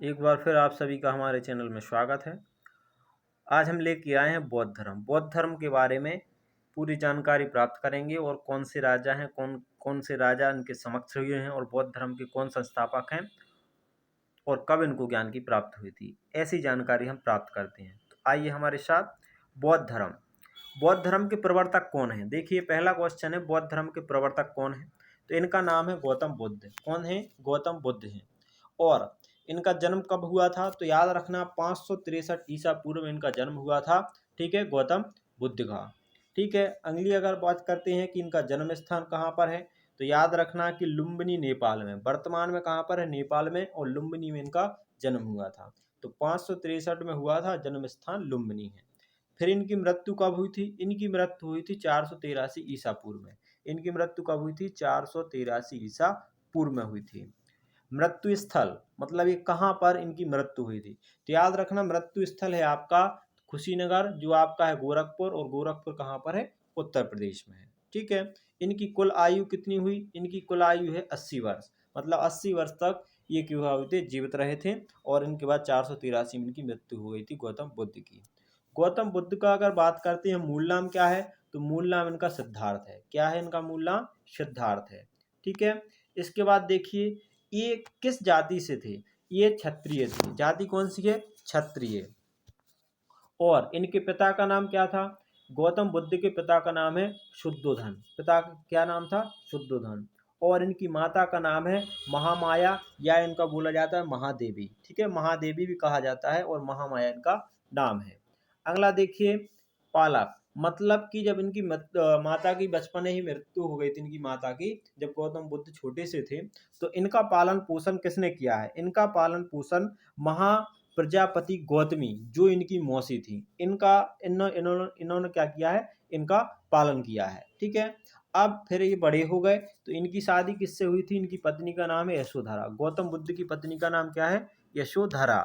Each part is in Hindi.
एक बार फिर आप सभी का हमारे चैनल में स्वागत है। आज हम लेके आए हैं बौद्ध धर्म। बौद्ध धर्म के बारे में पूरी जानकारी प्राप्त करेंगे और कौन से राजा हैं, कौन कौन से राजा इनके समक्ष हुए हैं और बौद्ध धर्म के कौन संस्थापक हैं और कब इनको ज्ञान की प्राप्ति हुई थी, ऐसी जानकारी हम प्राप्त करते हैं। तो आइए हमारे साथ। बौद्ध धर्म। बौद्ध धर्म के प्रवर्तक कौन हैं? देखिए, पहला क्वेश्चन है बौद्ध धर्म के प्रवर्तक कौन है। तो इनका नाम है गौतम बुद्ध। कौन है? गौतम बुद्ध हैं। और इनका जन्म कब हुआ था? तो याद रखना 563 ईसा पूर्व इनका जन्म हुआ था। ठीक है, गौतम बुद्ध का। ठीक है, अगली अगर बात करते हैं कि इनका जन्म स्थान कहाँ पर है, तो याद रखना कि लुम्बिनी नेपाल में। वर्तमान में कहाँ पर है? नेपाल में, और लुम्बिनी में इनका जन्म हुआ था। तो 563 में हुआ था, जन्म स्थान लुम्बिनी है। फिर इनकी मृत्यु कब हुई थी? इनकी मृत्यु हुई थी 483 ईसा पूर्व में। इनकी मृत्यु कब हुई थी? 483 ईसा पूर्व में हुई थी। मृत्यु स्थल मतलब ये कहाँ पर इनकी मृत्यु हुई थी? तो याद रखना मृत्यु स्थल है आपका कुशीनगर, जो आपका है गोरखपुर, और गोरखपुर कहाँ पर है? उत्तर प्रदेश में है। ठीक है। इनकी कुल आयु कितनी हुई? इनकी कुल आयु है 80 वर्ष। मतलब 80 वर्ष तक ये क्या हुए थे? जीवित रहे थे। और इनके बाद 483 में इनकी मृत्यु हो गई थी गौतम बुद्ध की। गौतम बुद्ध का अगर बात करते हैं मूल नाम क्या है, तो मूल नाम इनका सिद्धार्थ है। क्या है इनका मूल नाम? सिद्धार्थ है। ठीक है। इसके बाद देखिए, ये किस जाति से थे? ये क्षत्रिय थे। जाति कौन सी है? क्षत्रिय। और इनके पिता का नाम क्या था? गौतम बुद्ध के पिता का नाम है शुद्धोधन। पिता का क्या नाम था? शुद्धोधन। और इनकी माता का नाम है महामाया, या इनका बोला जाता है महादेवी। ठीक है, महादेवी भी कहा जाता है, और महामाया इनका नाम है। अगला देखिए, पालक। मतलब कि जब इनकी माता की बचपन ही मृत्यु हो गई थी इनकी माता की, जब गौतम बुद्ध छोटे से थे, तो इनका पालन पोषण किसने किया है? इनका पालन पोषण महा प्रजापति गौतमी, जो इनकी मौसी थी, इन्होंने क्या किया है? इनका पालन किया है। ठीक है। अब फिर ये बड़े हो गए, तो इनकी शादी किससे हुई थी? इनकी पत्नी का नाम है यशोधरा। गौतम बुद्ध की पत्नी का नाम क्या है? यशोधरा।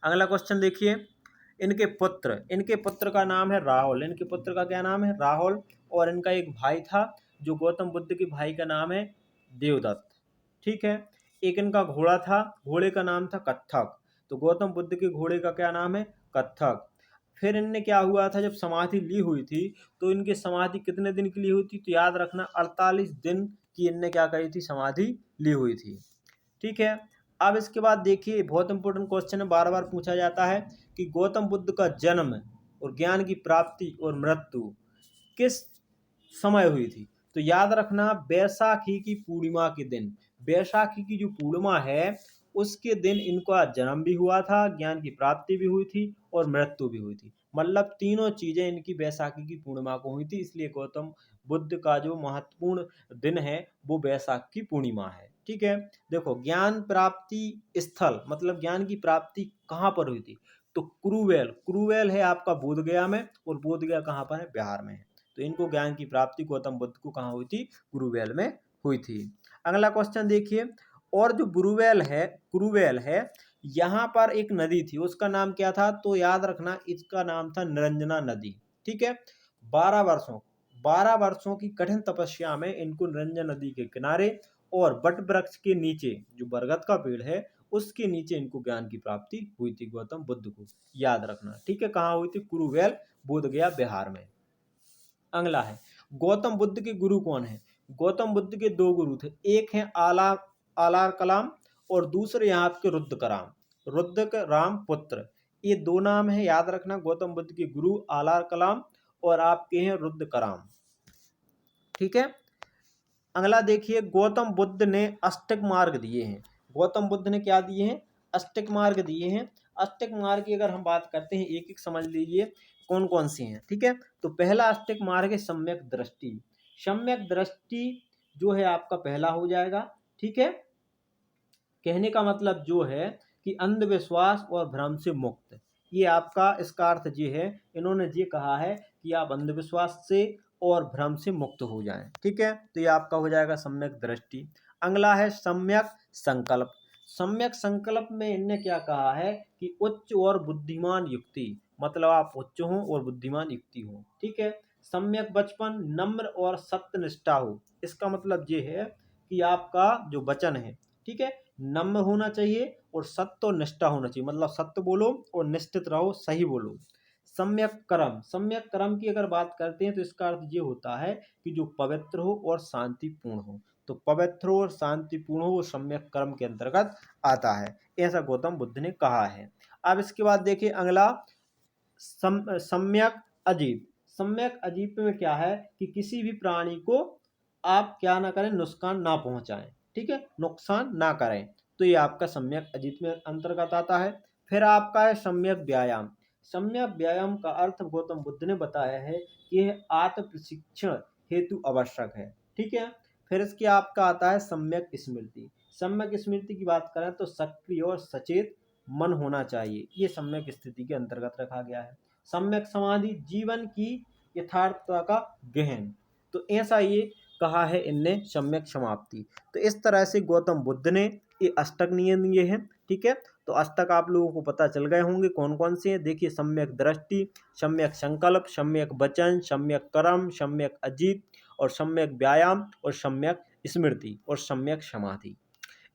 अगला क्वेश्चन देखिए, इनके पुत्र का नाम है राहुल। इनके पुत्र का क्या नाम है? राहुल। और इनका एक भाई था, जो गौतम बुद्ध के भाई का नाम है देवदत्त। ठीक है। एक इनका घोड़ा था, घोड़े का नाम था कत्थक। तो गौतम बुद्ध के घोड़े का क्या नाम है? कत्थक। फिर इनने क्या हुआ था, जब समाधि ली हुई थी, तो इनकी समाधि कितने दिन के लिए हुई थी? तो याद रखना 48 दिन की इनने क्या करी थी? समाधि ली हुई थी। ठीक है। अब इसके बाद देखिए, बहुत इंपॉर्टेंट क्वेश्चन है, बार बार पूछा जाता है कि गौतम बुद्ध का जन्म और ज्ञान की प्राप्ति और मृत्यु किस समय हुई थी? तो याद रखना बैसाखी की पूर्णिमा के दिन। बैसाखी की जो पूर्णिमा है, उसके दिन इनका जन्म भी हुआ था, ज्ञान की प्राप्ति भी हुई थी, और मृत्यु भी हुई थी। मतलब तीनों चीजें इनकी बैसाखी की पूर्णिमा को हुई थी। इसलिए गौतम बुद्ध का जो महत्वपूर्ण दिन है, वो बैसाख की पूर्णिमा है। ठीक है। देखो, ज्ञान प्राप्ति स्थल मतलब ज्ञान की प्राप्ति कहाँ पर हुई थी? तो कुरुवेल। कुरुवेल है आपका बोधगया में, और बोधगया कहाँ पर है? बिहार में है। तो इनको ज्ञान की प्राप्ति गौतम बुद्ध को कहाँ हुई थी? गुरुवेल में हुई थी। अगला क्वेश्चन देखिए, और जो कुरुवेल है, यहाँ पर एक नदी थी, उसका नाम क्या था? तो याद रखना इसका नाम था निरंजना नदी। ठीक है। 12 वर्षों की कठिन तपस्या में इनको निरंजन नदी के किनारे और बट वृक्ष के नीचे, जो बरगद का पेड़ है, उसके नीचे इनको ज्ञान की प्राप्ति हुई थी गौतम बुद्ध को। याद रखना। ठीक है, कहाँ हुई थी? कुरुवेल, बोधगया, बिहार में। अगला है, गौतम बुद्ध के गुरु कौन है? गौतम बुद्ध के दो गुरु थे। एक है आलार कलाम, और दूसरे यहाँ आपके रुद्र राम पुत्र। ये दो नाम है, याद रखना। गौतम बुद्ध के गुरु आलार कलाम, और आपके हैं रुद्र कराम। ठीक है। अगला देखिए, गौतम बुद्ध ने अष्टक मार्ग दिए हैं। गौतम बुद्ध ने क्या दिए हैं? अष्टक मार्ग दिए हैं। अष्टक मार्ग की अगर हम बात करते हैं, एक एक समझ लीजिए कौन कौन से हैं। ठीक है। तो पहला अष्टक मार्ग है सम्यक दृष्टि। सम्यक दृष्टि जो है आपका पहला हो जाएगा। ठीक है। कहने का मतलब जो है कि अंधविश्वास और भ्रम से मुक्त। ये आपका इसका अर्थ ये है, इन्होंने ये कहा है कि आप अंधविश्वास से और भ्रम से मुक्त हो जाएं। ठीक है। तो ये आपका हो जाएगा सम्यक दृष्टि। अगला है सम्यक संकल्प। सम्यक संकल्प में इनने क्या कहा है कि उच्च और बुद्धिमान युक्ति, मतलब आप उच्च हो और बुद्धिमान युक्ति हो। ठीक है। सम्यक बचपन, नम्र और सत्यनिष्ठा हो। इसका मतलब ये है कि आपका जो वचन है ठीक है, नम्र होना चाहिए और सत्य और निष्ठा होना चाहिए, मतलब सत्य बोलो और निष्ठित रहो, सही बोलो। सम्यक कर्म की अगर बात करते हैं तो इसका अर्थ ये होता है कि जो पवित्र हो और शांतिपूर्ण हो। तो पवित्र हो और शांतिपूर्ण हो वो सम्यक कर्म के अंतर्गत आता है, ऐसा गौतम बुद्ध ने कहा है। अब इसके बाद देखिए अगला सम्यक अजीत। सम्यक अजीत में क्या है कि किसी भी प्राणी को आप क्या ना करें, नुकसान ना पहुंचाएं, ठीक है, नुकसान ना करें, तो ये आपका सम्यक अजीत में अंतर्गत आता है। फिर आपका है सम्यक व्यायाम। सम्यक व्यायाम का अर्थ गौतम बुद्ध ने बताया है कि यह आत्म प्रशिक्षण हेतु आवश्यक है, ठीक है। फिर इसके आपका आता है सम्यक स्मृति। सम्यक स्मृति की बात करें तो सक्रिय और सचेत मन होना चाहिए, ये सम्यक स्थिति के अंतर्गत रखा गया है। सम्यक समाधि जीवन की यथार्थता का गहन, तो ऐसा ये कहा है इनने सम्यक समाप्ति। तो इस तरह से गौतम बुद्ध ने ये अष्टक नियम दिए हैं, ठीक है। तो अष्टक आप लोगों को पता चल गए होंगे कौन कौन से हैं। देखिए सम्यक दृष्टि, सम्यक संकल्प, सम्यक वचन, सम्यक कर्म, सम्यक अजीत और सम्यक व्यायाम और सम्यक स्मृति और सम्यक समाधि।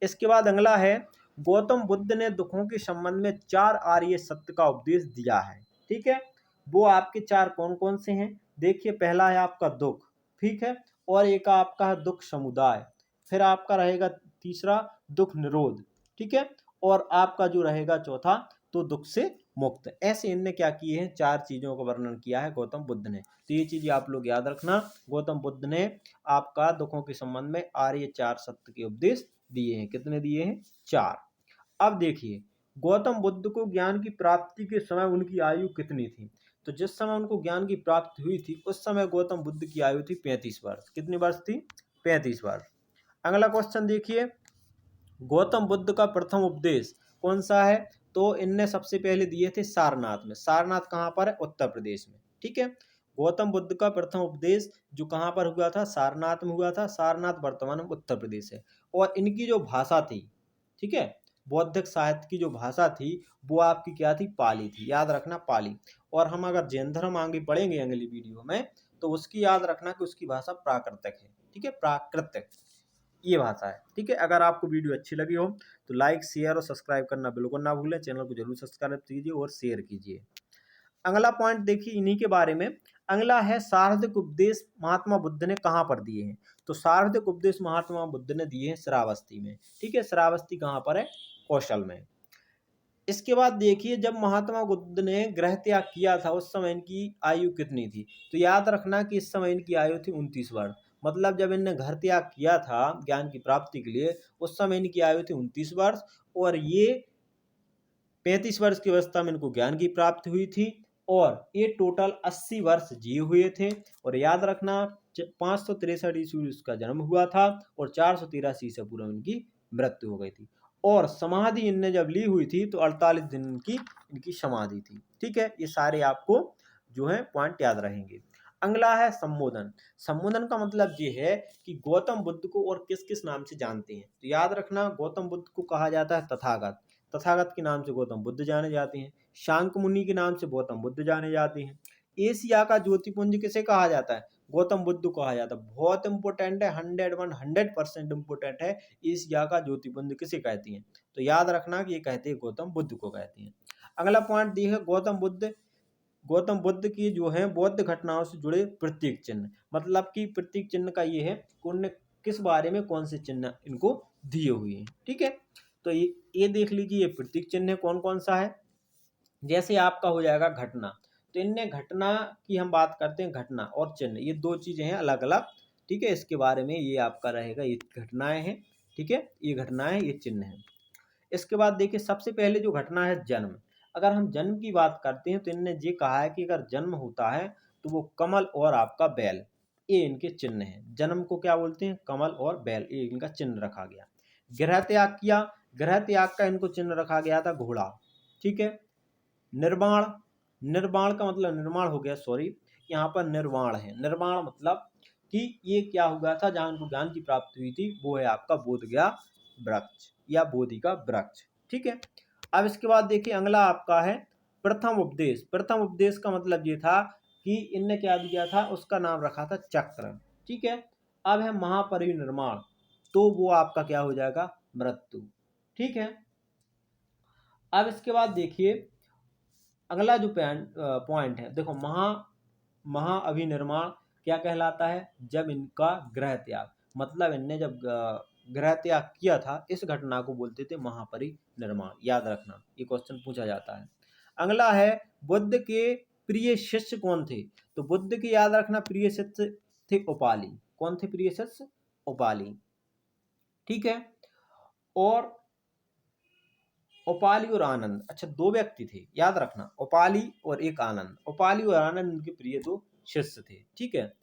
इसके बाद अगला है गौतम बुद्ध ने दुखों के संबंध में 4 आर्य सत्य का उपदेश दिया है, ठीक है। वो आपके 4 कौन कौन से हैं? देखिए पहला है आपका दुख, ठीक है, और एक आपका है दुख समुदाय, फिर आपका रहेगा तीसरा दुख निरोध, ठीक है, और आपका जो रहेगा चौथा तो दुख से मुक्त। ऐसे इनने क्या किए हैं, 4 चीजों का वर्णन किया है गौतम बुद्ध ने। तो ये चीज आप लोग याद रखना, गौतम बुद्ध ने आपका दुखों के संबंध में आर्य 4 सत्य के उपदेश दिए हैं। कितने दिए हैं? 4। अब देखिए गौतम बुद्ध को ज्ञान की प्राप्ति के समय उनकी आयु कितनी थी? तो जिस समय उनको ज्ञान की प्राप्ति हुई थी उस समय गौतम बुद्ध की आयु थी 35 वर्ष। कितनी वर्ष थी? 35 वर्ष। अगला क्वेश्चन देखिए, गौतम बुद्ध का प्रथम उपदेश कौन सा है? तो इनने सबसे पहले दिए थे सारनाथ में। सारनाथ कहाँ पर है? उत्तर प्रदेश में, ठीक है। गौतम बुद्ध का प्रथम उपदेश जो कहाँ पर हुआ था? सारनाथ में हुआ था। सारनाथ वर्तमान में उत्तर प्रदेश है। और इनकी जो भाषा थी, ठीक है, बौद्धिक साहित्य की जो भाषा थी वो आपकी क्या थी? पाली थी, याद रखना पाली। और हम अगर जैन धर्म आगे पढ़ेंगे अगली वीडियो में तो उसकी याद रखना कि उसकी भाषा प्राकृतिक है, ठीक है, प्राकृतिक ये भाषा है, ठीक है। अगर आपको वीडियो अच्छी लगी हो तो लाइक शेयर और सब्सक्राइब करना बिल्कुल ना भूलें। चैनल को जरूर सब्सक्राइब कीजिए और शेयर कीजिए। अगला पॉइंट देखिए इन्हीं के बारे में। अगला है सार्वधिक उपदेश महात्मा बुद्ध ने कहाँ पर दिए हैं? तो सार्वधिक उपदेश महात्मा बुद्ध ने दिए हैं श्रावस्ती में, ठीक है। श्रावस्ती कहाँ पर है? कौशल में। इसके बाद देखिए जब महात्मा बुद्ध ने गृह त्याग किया था उस समय इनकी आयु कितनी थी? तो याद रखना कि इस समय इनकी आयु थी 29 वर्ष। मतलब जब इनने घर त्याग किया था ज्ञान की प्राप्ति के लिए उस समय इनकी आयु थी 29 वर्ष और ये 35 वर्ष की अवस्था में इनको ज्ञान की प्राप्ति हुई थी और ये टोटल 80 वर्ष जिए हुए थे। और याद रखना 563 ईस्वी उसका जन्म हुआ था और 483 ईसा पूर्व इनकी मृत्यु हो गई थी। और समाधि इनने जब ली हुई थी तो 48 दिन की इनकी समाधि थी, ठीक है। ये सारे आपको जो है पॉइंट याद रहेंगे। अगला है संबोधन। संबोधन का मतलब ये है कि गौतम बुद्ध को और किस किस नाम से जानते हैं? तो याद रखना गौतम बुद्ध को कहा जाता है तथागत। तथागत के नाम से गौतम बुद्ध जाने जाते हैं। शांक मुनि के नाम से गौतम बुद्ध जाने जाते हैं। एशिया का ज्योतिपुंज किसे कहा जाता है? गौतम बुद्ध को कहा जाता है। बहुत इंपॉर्टेंट है, 100% इंपॉर्टेंट है। एशिया का ज्योतिपुंज किसे कहती हैं? तो याद रखना कि ये कहते हैं गौतम बुद्ध को कहते हैं। अगला पॉइंट देखिए गौतम बुद्ध की जो है बौद्ध घटनाओं से जुड़े प्रतीक चिन्ह। मतलब कि प्रतीक चिन्ह का ये है कि उनने किस बारे में कौन से चिन्ह इनको दिए हुए हैं, ठीक है। तो ये देख लीजिए ये प्रतीक चिन्ह कौन कौन सा है। जैसे आपका हो जाएगा घटना, तो इनने घटना की हम बात करते हैं, घटना और चिन्ह ये दो चीजें हैं अलग अलग, ठीक है। इसके बारे में ये आपका रहेगा, ये घटनाएं हैं, ठीक है, ये घटनाएं ये चिन्ह है। इसके बाद देखिए सबसे पहले जो घटना है जन्म। अगर हम जन्म की बात करते हैं तो इनने ये कहा है कि अगर जन्म होता है तो वो कमल और आपका बैल, ये इनके चिन्ह हैं। जन्म को क्या बोलते हैं? कमल और बैल, ये इनका चिन्ह रखा गया। गृह त्याग किया, गृह त्याग का इनको चिन्ह रखा गया था घोड़ा, ठीक है। निर्वाण, निर्वाण का मतलब निर्माण हो गया, सॉरी, यहाँ पर निर्वाण है। निर्वाण मतलब कि ये क्या हुआ था, जहाँ इनको ज्ञान की प्राप्ति हुई थी वो है आपका बोध गया वृक्ष या बोधि का वृक्ष, ठीक है। अब इसके बाद देखिए अगला आपका है प्रथम उपदेश। प्रथम उपदेश का मतलब ये था कि इनने क्या दिया था, उसका नाम रखा था चक्र, ठीक है। अब है महापरिनिर्वाण, तो वो आपका क्या हो जाएगा? मृत्यु। ठीक है। अब इसके बाद देखिए अगला जो पॉइंट है, देखो महाअभिनिर्माण क्या कहलाता है, जब इनका गृह त्याग, मतलब इनने जब गृह त्याग किया था, इस घटना को बोलते थे महापरिनिर्माण। याद रखना, ये क्वेश्चन पूछा जाता है। अगला है बुद्ध के प्रिय शिष्य कौन थे, तो बुद्ध के याद रखना प्रिय शिष्य थे उपाली। कौन थे प्रिय शिष्य? उपाली। ठीक है। और उपाली और आनंद, अच्छा दो व्यक्ति थे, याद रखना, उपाली और एक आनंद। उपाली और आनंद उनके प्रिय दो शिष्य थे। ठीक है।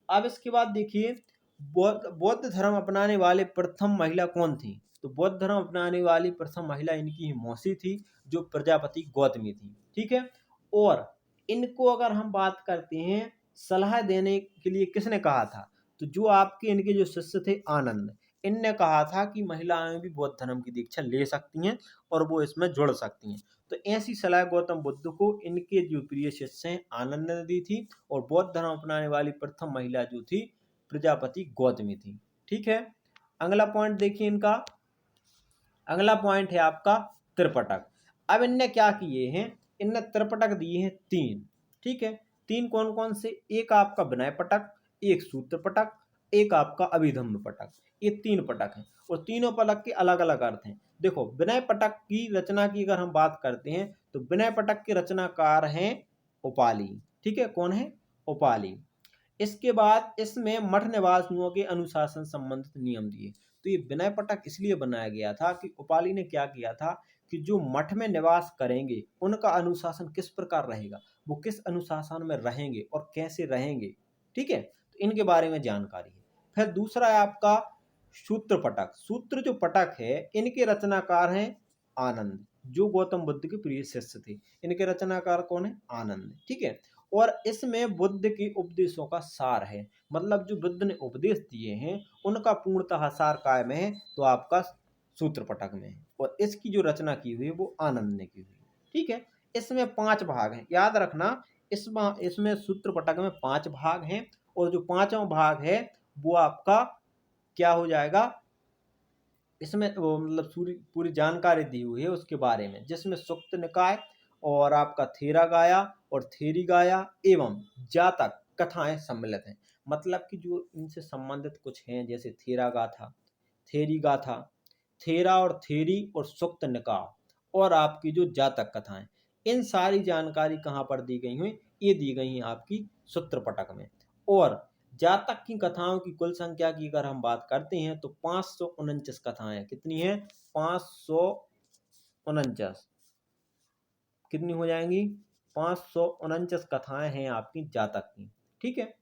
अब इसके बाद देखिए बौद्ध धर्म अपनाने वाले प्रथम महिला कौन थी, तो बौद्ध धर्म अपनाने वाली प्रथम महिला इनकी ही मौसी थी, जो प्रजापति गौतमी थी। ठीक है। और इनको अगर हम बात करते हैं सलाह देने के लिए किसने कहा था, तो जो आपके इनके जो शिष्य थे आनंद, इनने कहा था कि महिलाएं भी बौद्ध धर्म की दीक्षा ले सकती हैं और वो इसमें जुड़ सकती हैं। तो ऐसी सलाह गौतम बुद्ध को इनके जो प्रिय शिष्य हैं आनंद ने दी थी, और बौद्ध धर्म अपनाने वाली प्रथम महिला जो थी प्रजापति गौतमी थी। ठीक है। अगला पॉइंट देखिए इनका, अगला पॉइंट है आपका त्रिपटक। अब इनने क्या किए हैं, इनने त्रिपटक दिए हैं 3। ठीक है। 3 कौन कौन से, एक आपका विनय पटक, एक सूत्र पटक, एक आपका अभिधम्म पटक। ये 3 पटक हैं और तीनों पटक के अलग अलग अर्थ हैं। देखो विनय पटक की रचना की अगर हम बात करते हैं तो विनय पटक के रचनाकार हैं उपाली। ठीक है। कौन है? उपाली। इसके बाद इसमें मठ निवासियों के अनुशासन संबंधित नियम दिए। तो ये विनय पटक इसलिए बनाया गया था कि उपाली ने क्या किया था कि जो मठ में निवास करेंगे उनका अनुशासन किस प्रकार रहेगा, वो किस अनुशासन में रहेंगे और कैसे रहेंगे। ठीक है। तो इनके बारे में जानकारी है। फिर दूसरा है आपका सूत्र पटक। सूत्र जो पटक है इनके रचनाकार हैं आनंद, जो गौतम बुद्ध के प्रिय शिष्य थे। इनके रचनाकार कौन है? आनंद। ठीक है। और इसमें बुद्ध के उपदेशों का सार है, मतलब जो बुद्ध ने उपदेश दिए हैं उनका पूर्णतः सार कायम है तो आपका सूत्र पटक में है, और इसकी जो रचना की हुई है वो आनंद ने की हुई है। ठीक है। इसमें 5 भाग हैं, याद रखना। इसमें सूत्र पटक में 5 भाग हैं, और जो 5वां भाग है वो आपका क्या हो जाएगा, इसमें वो मतलब पूरी पूरी जानकारी दी हुई है उसके बारे में, जिसमें सुक्त निकाय और आपका थेरा गाया और थेरी गाया एवं जातक कथाएं सम्मिलित हैं। मतलब कि जो इनसे संबंधित कुछ हैं, जैसे थेरा गाथा, थेरी गाथा, थेरा और थेरी और सुक्त निकाय और आपकी जो जातक कथाएं, इन सारी जानकारी कहाँ पर दी गई हुई, ये दी गई हैं आपकी सूत्र पटक में। और जातक की कथाओं की कुल संख्या की अगर हम बात करते हैं तो 549 कथाएं कितनी हैं? 549 कितनी हो जाएंगी? 549 कथाएं हैं आपकी जातक की। ठीक है।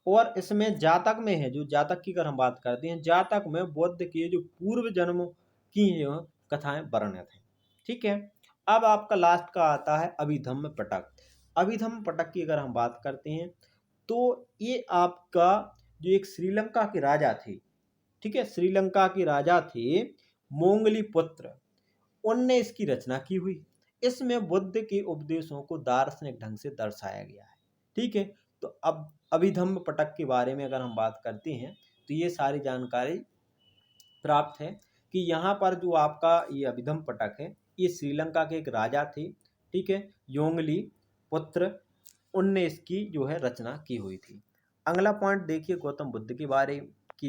और इसमें जातक में है, जो जातक की अगर हम बात करते हैं, जातक में बुद्ध के जो पूर्व जन्मों की कथाएं वर्णित हैं। ठीक है। अब आपका लास्ट का आता है अभिधम्म पटक। अभिधम्म पटक की अगर हम बात करते हैं तो ये आपका जो एक श्रीलंका के राजा थे, ठीक है, श्रीलंका के राजा थे मोंगली पुत्र, उनने इसकी रचना की हुई। इसमें बुद्ध के उपदेशों को दार्शनिक ढंग से दर्शाया गया है। ठीक है। तो अब अभिधम्म पटक के बारे में अगर हम बात करते हैं तो ये सारी जानकारी प्राप्त है कि यहाँ पर जो आपका ये अभिधम्म पटक है ये श्रीलंका के एक राजा थे, ठीक है, योंगली पुत्र, उनने इसकी जो है रचना की हुई थी। अगला पॉइंट देखिए गौतम बुद्ध के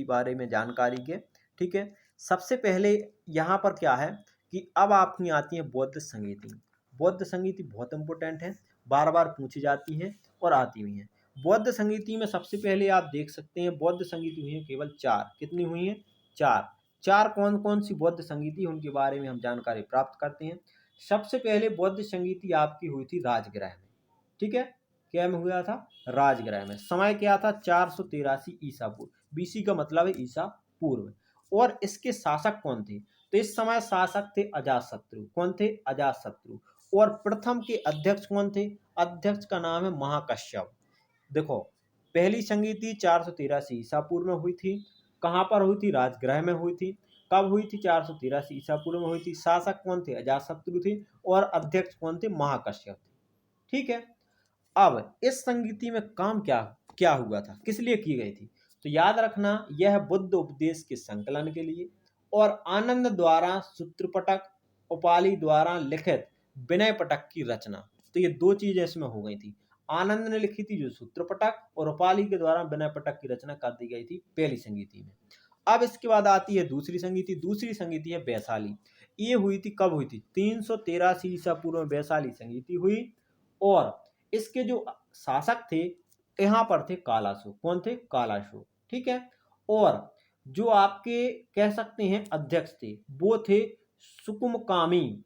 बारे में जानकारी के। ठीक है। सबसे पहले यहाँ पर क्या है कि अब आपकी आती है बौद्ध संगीति। बौद्ध संगीति बहुत इंपॉर्टेंट है, बार बार पूछी जाती हैं और आती भी हैं। बौद्ध संगीति में सबसे पहले आप देख सकते हैं बौद्ध संगीति हुई है केवल 4। कितनी हुई हैं? 4। 4 कौन कौन सी बौद्ध संगीति, उनके बारे में हम जानकारी प्राप्त करते हैं। सबसे पहले बौद्ध संगीति आपकी हुई थी राजगृह में। ठीक है। क्या में हुआ था? राजगृह में। समय क्या था? 483 ईसा पूर्व। बीसी का मतलब है ईसा पूर्व। और इसके शासक कौन थे? तो इस समय शासक थे अजातशत्रु। कौन थे? अजातशत्रु। और प्रथम के अध्यक्ष कौन थे? अध्यक्ष का नाम है महाकश्यप। देखो पहली संगीति 483 ईसा पूर्व में हुई थी। कहाँ पर हुई थी? राजगृह में हुई थी। कब हुई थी? 483 ईसा पूर्व में हुई थी। शासक कौन थे? अजातशत्रु थे। और अध्यक्ष कौन थे? महाकश्यप थे। ठीक है। अब इस संगीति में काम क्या क्या हुआ था, किस लिए की गई थी? तो याद रखना यह बुद्ध उपदेश के संकलन के लिए और आनंद द्वारा सूत्रपटक, उपाली द्वारा लिखित विनय पटक की रचना। तो ये दो चीजें इसमें हो गई थी। आनंद ने लिखी थी जो सूत्रपटक, और उपाली के द्वारा विनय पटक की रचना कर दी गई थी पहली संगीति में। अब इसके बाद आती है दूसरी संगीति। दूसरी संगीति है वैशाली। ये हुई थी, कब हुई थी? 383 ईसा पूर्व में वैशाली संगीति हुई। और इसके जो शासक थे यहाँ पर थे कालाशोक। कौन थे? कालाशोक। ठीक है। और जो आपके कह सकते हैं अध्यक्ष थे वो थे सुकुमकामी,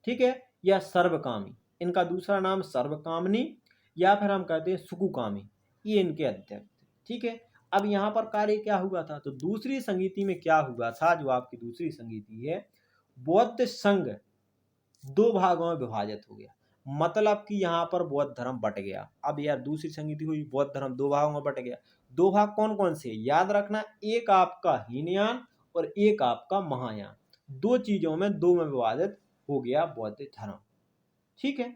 ठीक है, या सर्वकामी। इनका दूसरा नाम सर्वकामनी या फिर हम कहते हैं सुकुकामी। ये इनके अध्यक्ष थे। ठीक है। अब यहाँ पर कार्य क्या हुआ था? तो दूसरी संगीति में क्या हुआ था? जो आपकी दूसरी संगीति है, बौद्ध संघ दो भागों में विभाजित हो गया। मतलब कि यहाँ पर बौद्ध धर्म बट गया। अब यार दूसरी संगीति हुई, बौद्ध धर्म दो भागों में बट गया। दो भाग कौन कौन से? याद रखना, एक आपका हीनयान और एक आपका महायान। दो चीजों में, दो में विभाजित हो गया बौद्ध धर्म। ठीक है।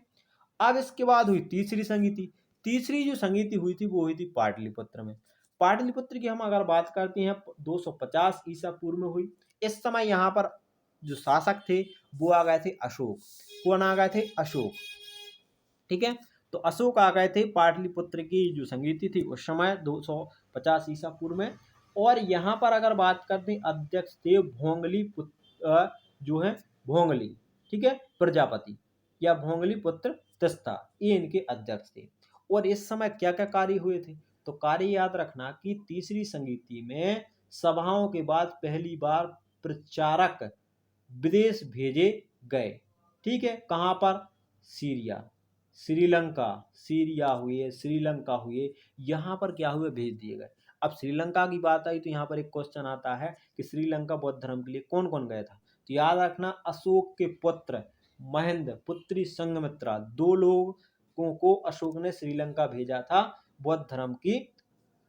अब इसके बाद हुई तीसरी संगीति। तीसरी जो संगीति हुई थी वो हुई थी पाटलिपुत्र में। पाटलिपुत्र की हम अगर बात करते हैं 250 ईसा पूर्व में हुई। इस समय यहाँ पर जो शासक थे वो आ गए थे अशोक। कौन आ गए थे? अशोक। ठीक है। तो अशोक आ गए थे। पाटलिपुत्र की जो संगीति थी उस समय 250 ईसा पूर्व में। और यहाँ पर अगर बात करते हैं, अध्यक्ष थे भोंगली जो है भोंगली, ठीक है, प्रजापति या भोंगली पुत्र तिस्ता, ये इनके अध्यक्ष थे। और इस समय क्या क्या कार्य हुए थे? तो कार्य याद रखना कि तीसरी संगीति में सभाओं के बाद पहली बार प्रचारक विदेश भेजे गए। ठीक है। कहाँ पर? सीरिया, श्रीलंका, सीरिया हुए, श्रीलंका हुए, यहाँ पर क्या हुए? भेज दिए गए। अब श्रीलंका की बात आई तो यहाँ पर एक क्वेश्चन आता है कि श्रीलंका बौद्ध धर्म के लिए कौन कौन गया था? तो याद रखना, अशोक के पुत्र महेंद्र, पुत्री संघमित्रा, दो लोगों को अशोक ने श्रीलंका भेजा था बौद्ध धर्म की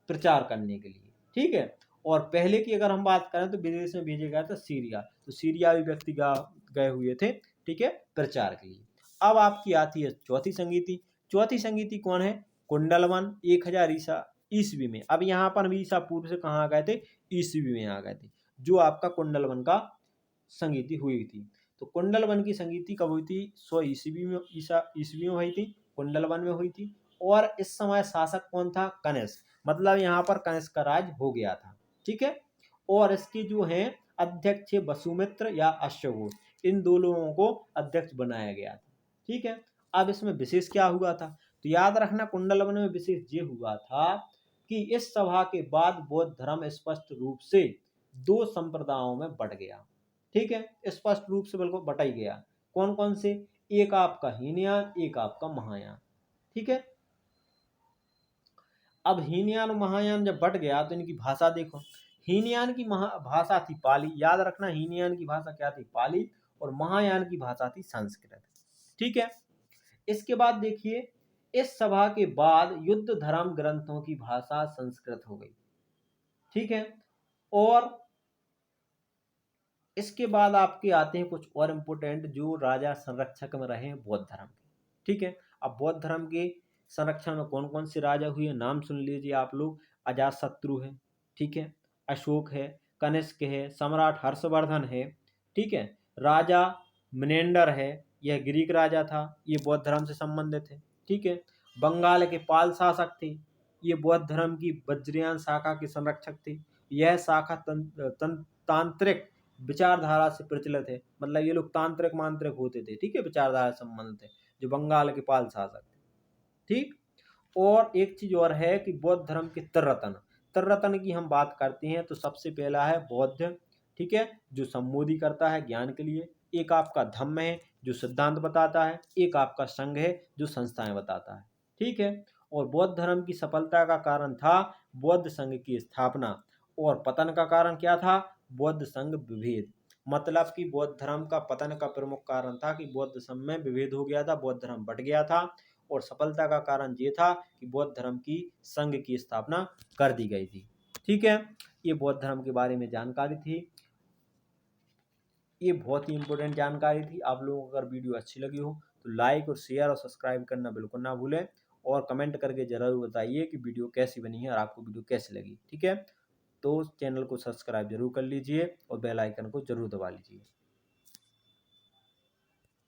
प्रचार करने के लिए। ठीक है। और पहले की अगर हम बात करें तो विदेश में भेजे गया था सीरिया। तो सीरिया भी व्यक्ति गए हुए थे, ठीक है, प्रचार के लिए। अब आपकी आती है चौथी संगीति। चौथी संगीति कौन है? कुंडलवन, 1000 ईस्वी में। अब यहाँ पर भी ईसा पूर्व से कहाँ आ गए थे? ईस्वी में आ गए थे। जो आपका कुंडलवन का संगीति हुई थी। तो कुंडलवन की संगीति कब हुई थी? 100 ईस्वी में, ईस्वी में हुई थी, कुंडलवन में हुई थी। और इस समय शासक कौन था? कनिष्क। मतलब यहाँ पर कनिष्क का राज हो गया था। ठीक है। और इसके जो हैं अध्यक्ष वसुमित्र या अश्वघोष, इन दो लोगों को अध्यक्ष बनाया गया था। ठीक है। अब इसमें विशेष क्या हुआ था? तो याद रखना, कुंडलवन में विशेष ये हुआ था कि इस सभा के बाद बौद्ध धर्म स्पष्ट रूप से दो संप्रदायों में बट गया। ठीक है। स्पष्ट रूप से बिल्कुल बटा ही गया। कौन कौन से? एक आपका हीनयान, एक आपका महायान। ठीक है। अब हीनयान और महायान जब बट गया तो इनकी भाषा देखो। हीनयान की भाषा थी पाली। याद रखना, हीनयान की भाषा क्या थी? पाली। और महायान की भाषा थी संस्कृत। ठीक है। इसके बाद देखिए, इस सभा के बाद युद्ध धर्म ग्रंथों की भाषा संस्कृत हो गई। ठीक है। और इसके बाद आपके आते हैं कुछ और इम्पोर्टेंट जो राजा संरक्षक में रहे बौद्ध धर्म के। ठीक है। अब बौद्ध धर्म के संरक्षण में कौन कौन से राजा हुए? नाम सुन लीजिए आप लोग। अजातशत्रु है, ठीक है, अशोक है, कनिष्क है, सम्राट हर्षवर्धन है, ठीक है, राजा मिनेंडर है, यह ग्रीक राजा था, ये बौद्ध धर्म से संबंधित है। ठीक है। बंगाल के पाल शासक थे, ये बौद्ध धर्म की वज्रयान शाखा के संरक्षक थे। यह शाखा तांत्रिक विचारधारा से प्रचलित है। मतलब ये लोग तांत्रिक मांत्रिक होते थे। ठीक है। विचारधारा से संबंधित है, जो बंगाल के पाल शासक थे। ठीक। और एक चीज और है कि बौद्ध धर्म के त्रिरत्न, त्रिरत्न की हम बात करते हैं तो सबसे पहला है बौद्ध, ठीक है, जो संबोधि करता है ज्ञान के लिए। एक आपका धम्म है जो सिद्धांत बताता है। एक आपका संघ है जो संस्थाएं बताता है। ठीक है। और बौद्ध धर्म की सफलता का कारण था बौद्ध संघ की स्थापना, और पतन का कारण क्या था? बौद्ध संघ विभेद। मतलब कि बौद्ध धर्म का पतन का प्रमुख कारण था कि बौद्ध संघ में विभेद हो गया था, बौद्ध धर्म बट गया था। और सफलता का कारण ये था कि बौद्ध धर्म की संघ की स्थापना कर दी गई थी। ठीक है। ये बौद्ध धर्म के बारे में जानकारी थी। ये बहुत ही इंपॉर्टेंट जानकारी थी। आप लोगों को अगर वीडियो अच्छी लगी हो तो लाइक और शेयर और सब्सक्राइब करना बिल्कुल ना भूलें। और कमेंट करके ज़रूर बताइए कि वीडियो कैसी बनी है और आपको वीडियो कैसी लगी। ठीक है। तो चैनल को सब्सक्राइब जरूर कर लीजिए और बेल आइकन को जरूर दबा लीजिए।